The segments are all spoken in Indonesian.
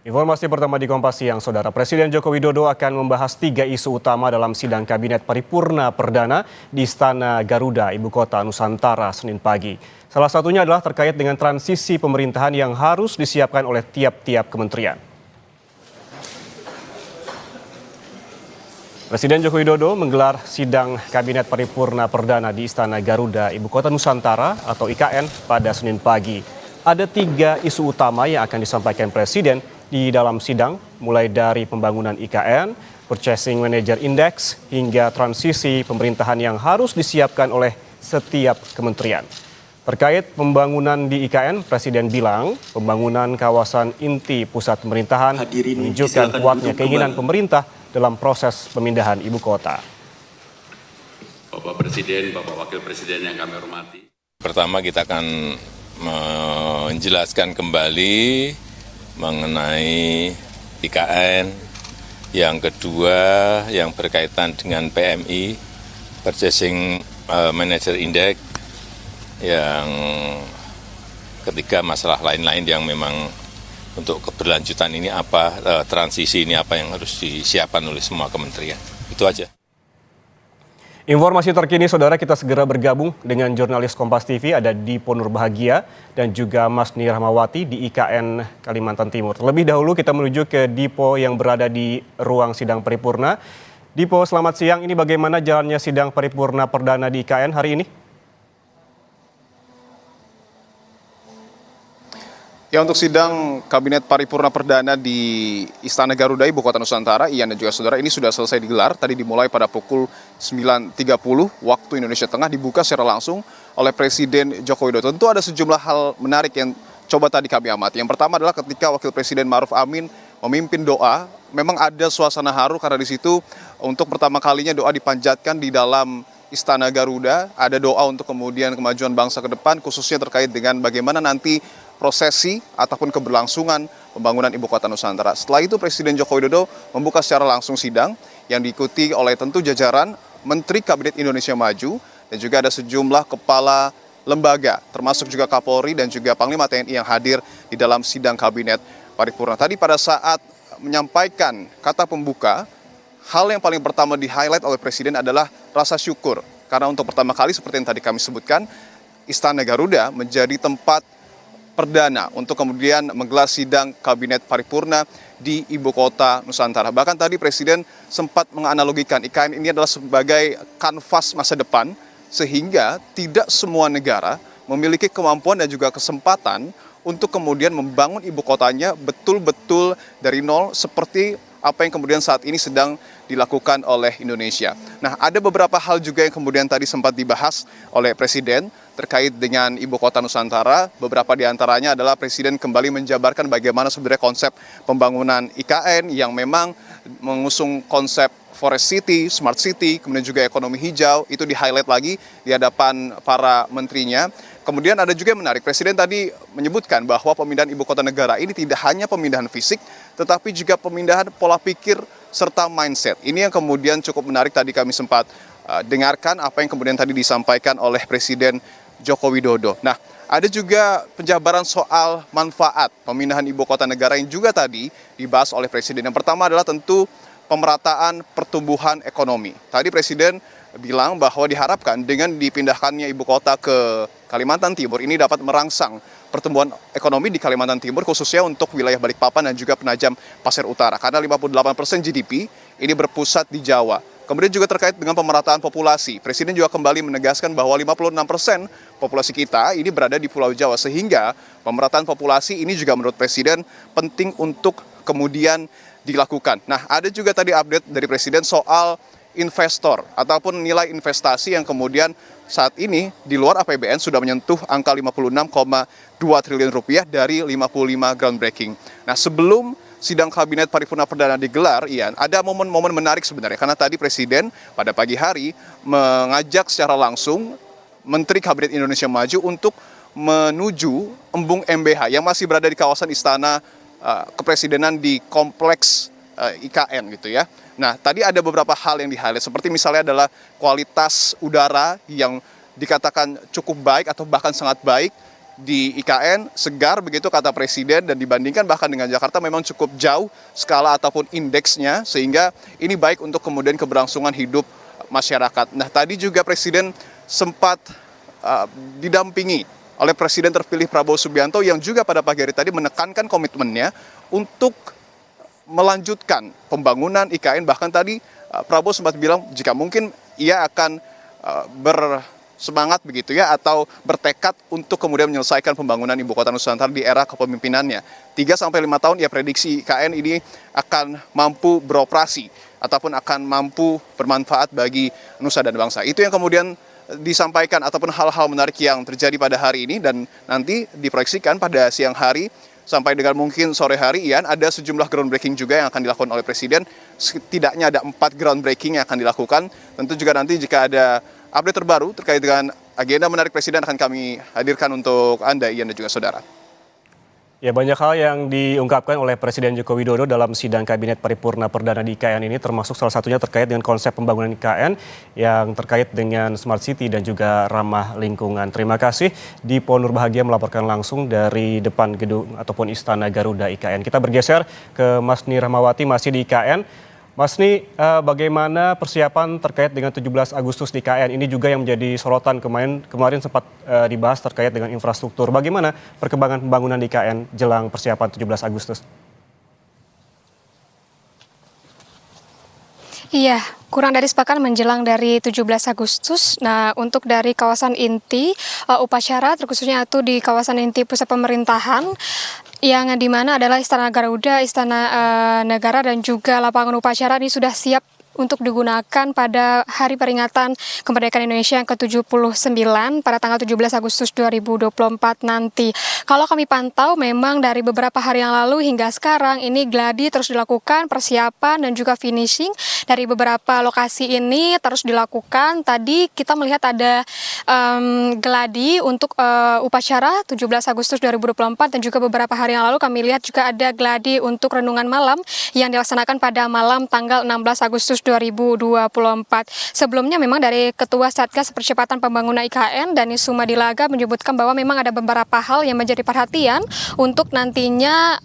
Informasi pertama di Kompas Siang, Saudara. Presiden Joko Widodo akan membahas 3 isu utama dalam sidang Kabinet Paripurna Perdana di Istana Garuda, Ibu Kota Nusantara, Senin pagi. Salah satunya adalah terkait dengan transisi pemerintahan yang harus disiapkan oleh tiap-tiap kementerian. Presiden Joko Widodo menggelar sidang Kabinet Paripurna Perdana di Istana Garuda, Ibu Kota Nusantara atau IKN pada Senin pagi. Ada 3 isu utama yang akan disampaikan Presiden di dalam sidang, mulai dari pembangunan IKN, Purchasing Manager Index, hingga transisi pemerintahan yang harus disiapkan oleh setiap kementerian. Terkait pembangunan di IKN, Presiden bilang pembangunan kawasan inti pusat pemerintahan menunjukkan kuatnya keinginan pemerintah dalam proses pemindahan ibu kota. Bapak Presiden, Bapak Wakil Presiden yang kami hormati. Pertama kita akan menjelaskan kembali mengenai IKN, yang kedua yang berkaitan dengan PMI, Purchasing Manager Index, yang ketiga masalah lain-lain yang memang untuk keberlanjutan ini apa, transisi ini apa yang harus disiapkan oleh semua kementerian. Itu aja. Informasi terkini, Saudara, kita segera bergabung dengan jurnalis Kompas TV, ada Dipo Nurbahagia dan juga Mas Nir Rahmawati di IKN Kalimantan Timur. Terlebih dahulu kita menuju ke Dipo yang berada di ruang sidang paripurna. Dipo, selamat siang. Ini bagaimana jalannya sidang paripurna perdana di IKN hari ini? Ya, untuk sidang Kabinet Paripurna Perdana di Istana Garuda, Ibu Kota Nusantara, Ian dan juga saudara, ini sudah selesai digelar. Tadi dimulai pada pukul 9.30 waktu Indonesia Tengah, dibuka secara langsung oleh Presiden Joko Widodo. Tentu ada sejumlah hal menarik yang coba tadi kami amati. Yang pertama adalah ketika Wakil Presiden Ma'ruf Amin memimpin doa, memang ada suasana haru karena di situ untuk pertama kalinya doa dipanjatkan di dalam Istana Garuda. Ada doa untuk kemudian kemajuan bangsa ke depan, khususnya terkait dengan bagaimana nanti prosesi ataupun keberlangsungan pembangunan Ibu Kota Nusantara. Setelah itu Presiden Joko Widodo membuka secara langsung sidang yang diikuti oleh tentu jajaran Menteri Kabinet Indonesia Maju dan juga ada sejumlah kepala lembaga, termasuk juga Kapolri dan juga Panglima TNI yang hadir di dalam sidang Kabinet Paripurna. Tadi pada saat menyampaikan kata pembuka, hal yang paling pertama di-highlight oleh Presiden adalah rasa syukur. Karena untuk pertama kali seperti yang tadi kami sebutkan, Istana Garuda menjadi tempat perdana untuk kemudian menggelar sidang Kabinet Paripurna di Ibu Kota Nusantara. Bahkan tadi Presiden sempat menganalogikan IKN ini adalah sebagai kanvas masa depan, sehingga tidak semua negara memiliki kemampuan dan juga kesempatan untuk kemudian membangun ibu kotanya betul-betul dari nol seperti apa yang kemudian saat ini sedang dilakukan oleh Indonesia. Nah, ada beberapa hal juga yang kemudian tadi sempat dibahas oleh Presiden terkait dengan Ibu Kota Nusantara. Beberapa di antaranya adalah Presiden kembali menjabarkan bagaimana sebenarnya konsep pembangunan IKN yang memang mengusung konsep Forest City, Smart City, kemudian juga ekonomi hijau, itu di-highlight lagi di hadapan para menterinya. Kemudian ada juga yang menarik, Presiden tadi menyebutkan bahwa pemindahan ibu kota negara ini tidak hanya pemindahan fisik, tetapi juga pemindahan pola pikir serta mindset. Ini yang kemudian cukup menarik, tadi kami sempat dengarkan apa yang kemudian tadi disampaikan oleh Presiden Joko Widodo. Nah, ada juga penjabaran soal manfaat pemindahan ibu kota negara yang juga tadi dibahas oleh Presiden. Yang pertama adalah tentu pemerataan pertumbuhan ekonomi. Tadi Presiden bilang bahwa diharapkan dengan dipindahkannya ibu kota ke Kalimantan Timur ini dapat merangsang pertumbuhan ekonomi di Kalimantan Timur, khususnya untuk wilayah Balikpapan dan juga Penajam Pasir Utara. Karena 58% GDP ini berpusat di Jawa. Kemudian juga terkait dengan pemerataan populasi. Presiden juga kembali menegaskan bahwa 56% populasi kita ini berada di Pulau Jawa. Sehingga pemerataan populasi ini juga menurut Presiden penting untuk kemudian dilakukan. Nah, ada juga tadi update dari Presiden soal investor ataupun nilai investasi yang kemudian saat ini di luar APBN sudah menyentuh angka 56,2 triliun rupiah dari 55 groundbreaking. Nah, sebelum sidang Kabinet Paripurna Perdana digelar, Ian, ada momen-momen menarik sebenarnya karena tadi Presiden pada pagi hari mengajak secara langsung Menteri Kabinet Indonesia Maju untuk menuju embung MBH yang masih berada di kawasan Istana Kepresidenan di kompleks IKN gitu ya. Nah, tadi ada beberapa hal yang di-highlight, seperti misalnya adalah kualitas udara yang dikatakan cukup baik atau bahkan sangat baik. di IKN segar begitu kata Presiden, dan dibandingkan bahkan dengan Jakarta memang cukup jauh skala ataupun indeksnya, sehingga ini baik untuk kemudian keberlangsungan hidup masyarakat. Nah, tadi juga Presiden sempat didampingi oleh Presiden terpilih Prabowo Subianto yang juga pada pagi hari tadi menekankan komitmennya untuk melanjutkan pembangunan IKN. Bahkan tadi Prabowo sempat bilang jika mungkin ia akan bersemangat begitu ya, atau bertekad untuk kemudian menyelesaikan pembangunan Ibu Kota Nusantara di era kepemimpinannya. 3-5 tahun ia prediksi IKN ini akan mampu beroperasi ataupun akan mampu bermanfaat bagi nusa dan bangsa. Itu yang kemudian disampaikan ataupun hal-hal menarik yang terjadi pada hari ini, dan nanti diproyeksikan pada siang hari sampai dengan mungkin sore hari, Ian, ada sejumlah groundbreaking juga yang akan dilakukan oleh Presiden. Setidaknya ada 4 groundbreaking yang akan dilakukan. Tentu juga nanti jika ada update terbaru terkait dengan agenda menarik Presiden akan kami hadirkan untuk Anda, Ian, dan juga saudara. Ya, banyak hal yang diungkapkan oleh Presiden Joko Widodo dalam sidang Kabinet Paripurna Perdana di IKN ini, termasuk salah satunya terkait dengan konsep pembangunan IKN yang terkait dengan Smart City dan juga ramah lingkungan. Terima kasih. Dipo Nurbahagia melaporkan langsung dari depan gedung ataupun Istana Garuda IKN. Kita bergeser ke Mas Ni Rahmawati, masih di IKN. Mas Ni, bagaimana persiapan terkait dengan 17 Agustus di IKN? Ini juga yang menjadi sorotan kemarin sempat dibahas terkait dengan infrastruktur. Bagaimana perkembangan pembangunan di IKN jelang persiapan 17 Agustus? Iya, kurang dari sepekan menjelang dari 17 Agustus. Nah, untuk dari kawasan inti upacara, terkhususnya itu di kawasan inti pusat pemerintahan, yang dimana adalah Istana Garuda, Istana Negara, dan juga lapangan upacara ini sudah siap untuk digunakan pada hari peringatan kemerdekaan Indonesia yang ke-79 pada tanggal 17 Agustus 2024 nanti. Kalau kami pantau memang dari beberapa hari yang lalu hingga sekarang ini gladi terus dilakukan, persiapan dan juga finishing dari beberapa lokasi ini terus dilakukan. Tadi kita melihat ada gladi untuk upacara 17 Agustus 2024, dan juga beberapa hari yang lalu kami lihat juga ada gladi untuk renungan malam yang dilaksanakan pada malam tanggal 16 Agustus 2024. Sebelumnya memang dari Ketua Satgas Percepatan Pembangunan IKN, Dani Sumadilaga, menyebutkan bahwa memang ada beberapa hal yang menjadi perhatian untuk nantinya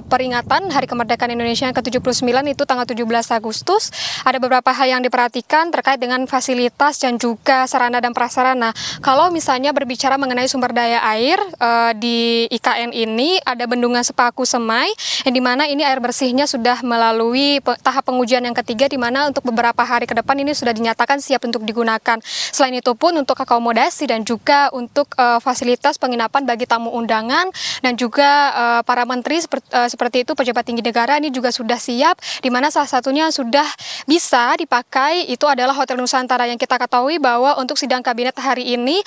peringatan Hari Kemerdekaan Indonesia yang ke-79 itu tanggal 17 Agustus. Ada beberapa hal yang diperhatikan terkait dengan fasilitas dan juga sarana dan prasarana. Kalau misalnya berbicara mengenai sumber daya air di IKN ini, ada Bendungan Sepaku Semai, yang dimana ini air bersihnya sudah melalui tahap pengujian yang ketiga, di mana untuk beberapa hari ke depan ini sudah dinyatakan siap untuk digunakan. Selain itu pun untuk akomodasi dan juga untuk fasilitas penginapan bagi tamu undangan dan juga para menteri seperti itu, pejabat tinggi negara, ini juga sudah siap, di mana salah satunya sudah bisa dipakai itu adalah Hotel Nusantara, yang kita ketahui bahwa untuk sidang kabinet hari ini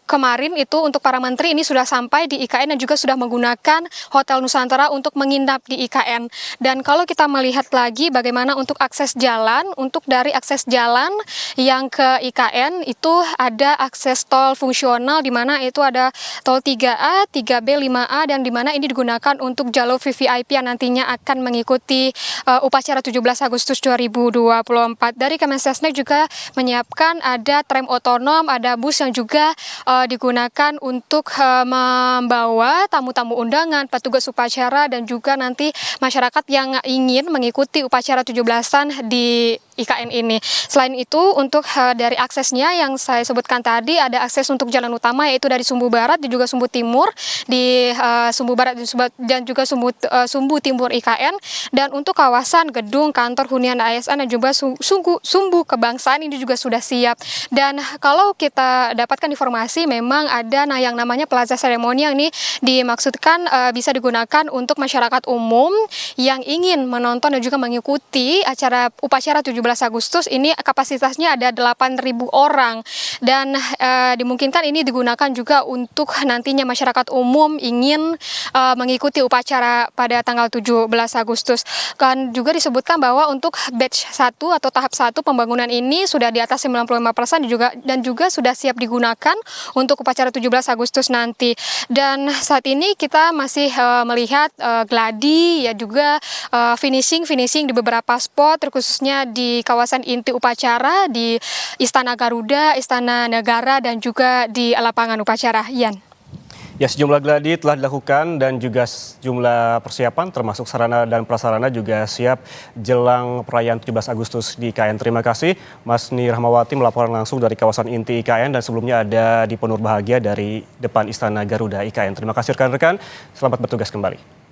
kemarin itu untuk para menteri ini sudah sampai di IKN dan juga sudah menggunakan Hotel Nusantara untuk menginap di IKN. Dan kalau kita melihat lagi bagaimana untuk akses jalan, untuk dari akses jalan yang ke IKN itu ada akses tol fungsional, di mana itu ada tol 3A, 3B, 5A, dan di mana ini digunakan untuk jalur VVIP yang nantinya akan mengikuti upacara 17 Agustus 2024. Dari Kemensesnek juga menyiapkan ada tram otonom, ada bus yang juga digunakan untuk membawa tamu-tamu undangan, petugas upacara, dan juga nanti masyarakat yang ingin mengikuti upacara 17-an di IKN ini. Selain itu untuk dari aksesnya yang saya sebutkan tadi, ada akses untuk jalan utama yaitu dari Sumbu Barat dan juga Sumbu Timur, di Sumbu Barat dan juga Sumbu Timur IKN, dan untuk kawasan gedung kantor hunian ASN dan juga Sumbu Kebangsaan ini juga sudah siap. Dan kalau kita dapatkan informasi memang ada yang namanya Plaza Seremoni, yang ini dimaksudkan bisa digunakan untuk masyarakat umum yang ingin menonton dan juga mengikuti upacara 17 Agustus. Ini kapasitasnya ada 8.000 orang, dan dimungkinkan ini digunakan juga untuk nantinya masyarakat umum ingin mengikuti upacara pada tanggal 17 Agustus. Kan juga disebutkan bahwa untuk batch 1 atau tahap 1 pembangunan ini sudah di atas 95% dan juga sudah siap digunakan untuk upacara 17 Agustus nanti. Dan saat ini kita masih melihat gladi ya juga finishing di beberapa spot, terkhususnya di kawasan inti upacara, di Istana Garuda, Istana Negara, dan juga di lapangan upacara. Ian. Ya, sejumlah gladi telah dilakukan dan juga sejumlah persiapan termasuk sarana dan prasarana juga siap jelang perayaan 17 Agustus di IKN. Terima kasih Mas Ni Rahmawati melaporkan langsung dari kawasan inti IKN, dan sebelumnya ada di Ponur Bahagia dari depan Istana Garuda IKN. Terima kasih rekan-rekan, selamat bertugas kembali.